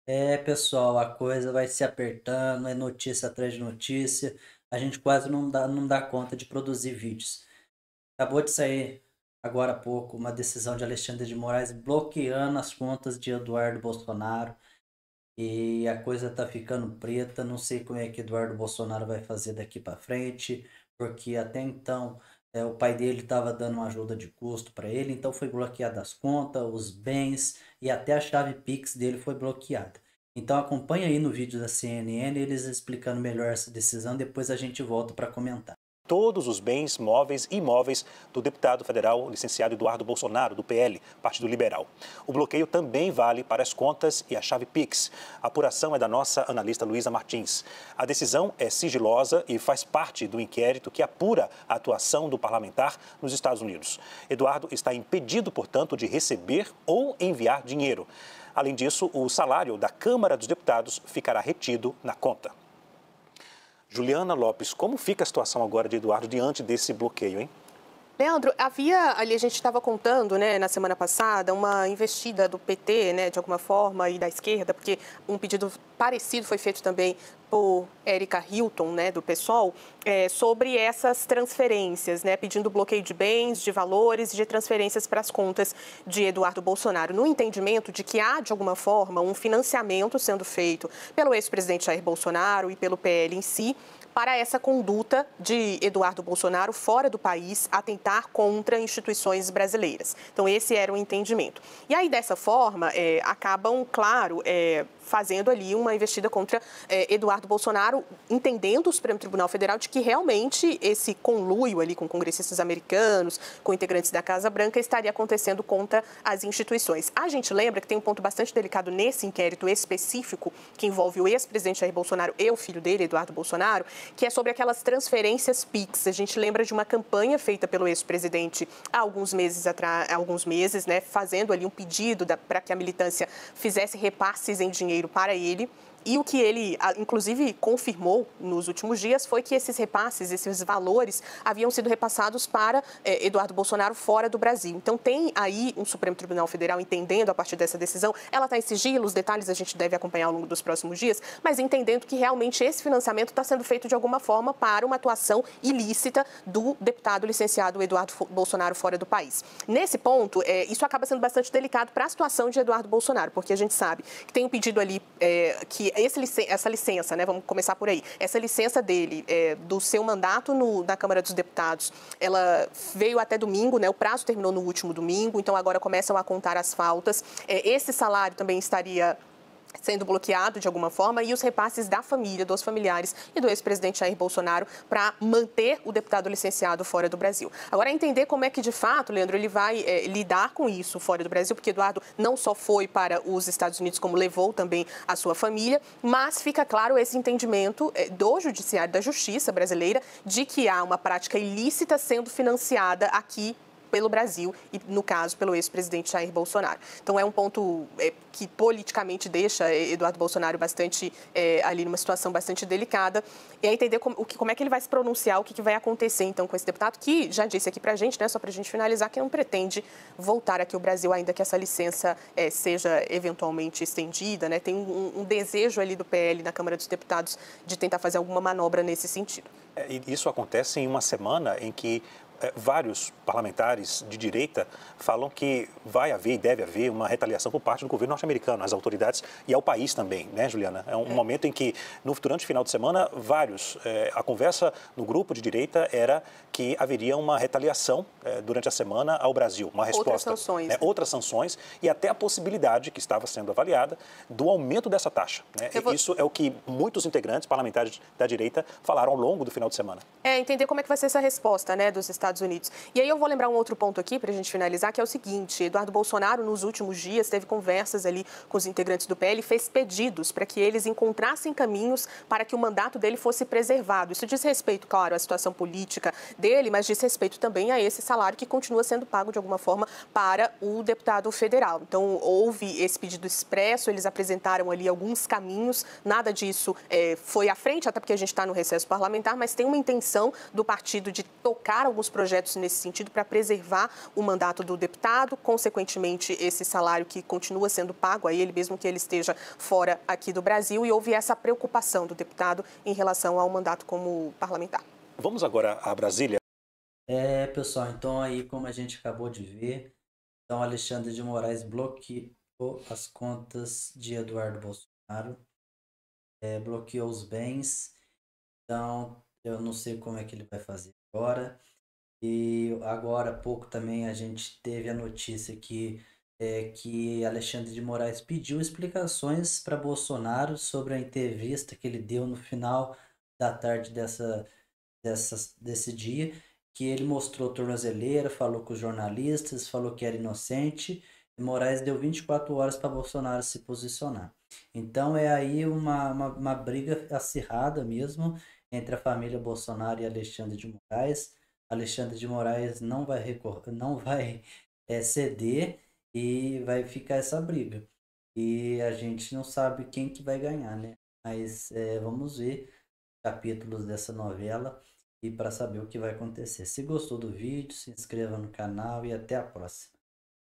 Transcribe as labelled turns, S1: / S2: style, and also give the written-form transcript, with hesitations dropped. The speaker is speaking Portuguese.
S1: É, pessoal, a coisa vai se apertando, é notícia atrás de notícia. A gente quase não dá conta de produzir vídeos. Acabou de sair, agora há pouco, uma decisão de Alexandre de Moraes bloqueando as contas de Eduardo Bolsonaro. E a coisa tá ficando preta. Não sei como é que Eduardo Bolsonaro vai fazer daqui para frente, porque até então o pai dele estava dando uma ajuda de custo para ele, então foi bloqueada as contas, os bens e até a chave Pix dele foi bloqueada. Então acompanha aí no vídeo da CNN eles explicando melhor essa decisão, depois a gente volta para comentar.
S2: Todos os bens móveis e imóveis do deputado federal licenciado Eduardo Bolsonaro, do PL, Partido Liberal. O bloqueio também vale para as contas e a chave Pix. A apuração é da nossa analista Luísa Martins. A decisão é sigilosa e faz parte do inquérito que apura a atuação do parlamentar nos Estados Unidos. Eduardo está impedido, portanto, de receber ou enviar dinheiro. Além disso, o salário da Câmara dos Deputados ficará retido na conta. Juliana Lopes, como fica a situação agora de Eduardo diante desse bloqueio, hein?
S3: Leandro, havia ali, a gente estava contando, né, na semana passada, uma investida do PT, né, de alguma forma, e da esquerda, porque um pedido parecido foi feito também por Érica Hilton, né, do PSOL, sobre essas transferências, né, pedindo bloqueio de bens, de valores e de transferências para as contas de Eduardo Bolsonaro, no entendimento de que há, de alguma forma, um financiamento sendo feito pelo ex-presidente Jair Bolsonaro e pelo PL em si, para essa conduta de Eduardo Bolsonaro fora do país, atentar contra instituições brasileiras. Então, esse era o entendimento. E aí, dessa forma, acabam, claro, fazendo ali uma investida contra Eduardo Bolsonaro, entendendo o Supremo Tribunal Federal de que realmente esse conluio ali com congressistas americanos, com integrantes da Casa Branca, estaria acontecendo contra as instituições. A gente lembra que tem um ponto bastante delicado nesse inquérito específico, que envolve o ex-presidente Jair Bolsonaro e o filho dele, Eduardo Bolsonaro, que é sobre aquelas transferências PIX. A gente lembra de uma campanha feita pelo ex-presidente há alguns meses atrás, né, fazendo ali um pedido para que a militância fizesse repasses em dinheiro para ele. E o que ele, inclusive, confirmou nos últimos dias foi que esses repasses, esses valores, haviam sido repassados para Eduardo Bolsonaro fora do Brasil. Então, tem aí um Supremo Tribunal Federal entendendo, a partir dessa decisão, ela está em sigilo, os detalhes a gente deve acompanhar ao longo dos próximos dias, mas entendendo que realmente esse financiamento está sendo feito de alguma forma para uma atuação ilícita do deputado licenciado Eduardo Bolsonaro fora do país. Nesse ponto, isso acaba sendo bastante delicado para a situação de Eduardo Bolsonaro, porque a gente sabe que tem um pedido ali que essa licença, né, vamos começar por aí, essa licença dele, do seu mandato na Câmara dos Deputados, ela veio até domingo, né, o prazo terminou no último domingo, então agora começam a contar as faltas. Esse salário também estaria sendo bloqueado de alguma forma, e os repasses da família, dos familiares e do ex-presidente Jair Bolsonaro para manter o deputado licenciado fora do Brasil. Agora, entender como é que, de fato, Leandro, ele vai lidar com isso fora do Brasil, porque Eduardo não só foi para os Estados Unidos, como levou também a sua família, mas fica claro esse entendimento do Judiciário, da Justiça brasileira, de que há uma prática ilícita sendo financiada aqui pelo Brasil e, no caso, pelo ex-presidente Jair Bolsonaro. Então, é um ponto que politicamente deixa Eduardo Bolsonaro bastante ali numa situação bastante delicada. E é entender como é que ele vai se pronunciar, o que vai acontecer, então, com esse deputado, que já disse aqui pra gente, né, só pra gente finalizar, que não pretende voltar aqui ao Brasil, ainda que essa licença seja eventualmente estendida, né? Tem um desejo ali do PL na Câmara dos Deputados de tentar fazer alguma manobra nesse sentido.
S2: E isso acontece em uma semana em que vários parlamentares de direita falam que vai haver e deve haver uma retaliação por parte do governo norte-americano, às autoridades e ao país também, né, Juliana? É um momento em que, durante o final de semana, a conversa no grupo de direita era que haveria uma retaliação durante a semana ao Brasil, uma resposta.
S3: Outras sanções.
S2: Né, outras sanções e até a possibilidade, que estava sendo avaliada, do aumento dessa taxa. Né? Isso é o que muitos integrantes parlamentares da direita falaram ao longo do final de semana.
S3: Entender como é que vai ser essa resposta, né, dos Estados Unidos. E aí eu vou lembrar um outro ponto aqui para a gente finalizar, que é o seguinte: Eduardo Bolsonaro, nos últimos dias, teve conversas ali com os integrantes do PL, fez pedidos para que eles encontrassem caminhos para que o mandato dele fosse preservado. Isso diz respeito, claro, à situação política dele, mas diz respeito também a esse salário que continua sendo pago de alguma forma para o deputado federal. Então, houve esse pedido expresso, eles apresentaram ali alguns caminhos, nada disso foi à frente, até porque a gente está no recesso parlamentar, mas tem uma intenção do partido de tocar alguns projetos nesse sentido para preservar o mandato do deputado, consequentemente esse salário que continua sendo pago a ele, mesmo que ele esteja fora aqui do Brasil, e houve essa preocupação do deputado em relação ao mandato como parlamentar.
S2: Vamos agora a Brasília.
S1: Pessoal, então aí como a gente acabou de ver, então Alexandre de Moraes bloqueou as contas de Eduardo Bolsonaro, bloqueou os bens, então eu não sei como é que ele vai fazer agora. E agora há pouco também a gente teve a notícia que Alexandre de Moraes pediu explicações para Bolsonaro sobre a entrevista que ele deu no final da tarde desse dia, que ele mostrou tornozeleira, falou com os jornalistas, falou que era inocente, e Moraes deu 24 horas para Bolsonaro se posicionar. Então é aí uma briga acirrada mesmo entre a família Bolsonaro e Alexandre de Moraes. Alexandre de Moraes não vai ceder e vai ficar essa briga. E a gente não sabe quem que vai ganhar, né? Mas vamos ver capítulos dessa novela e para saber o que vai acontecer. Se gostou do vídeo, se inscreva no canal e até a próxima.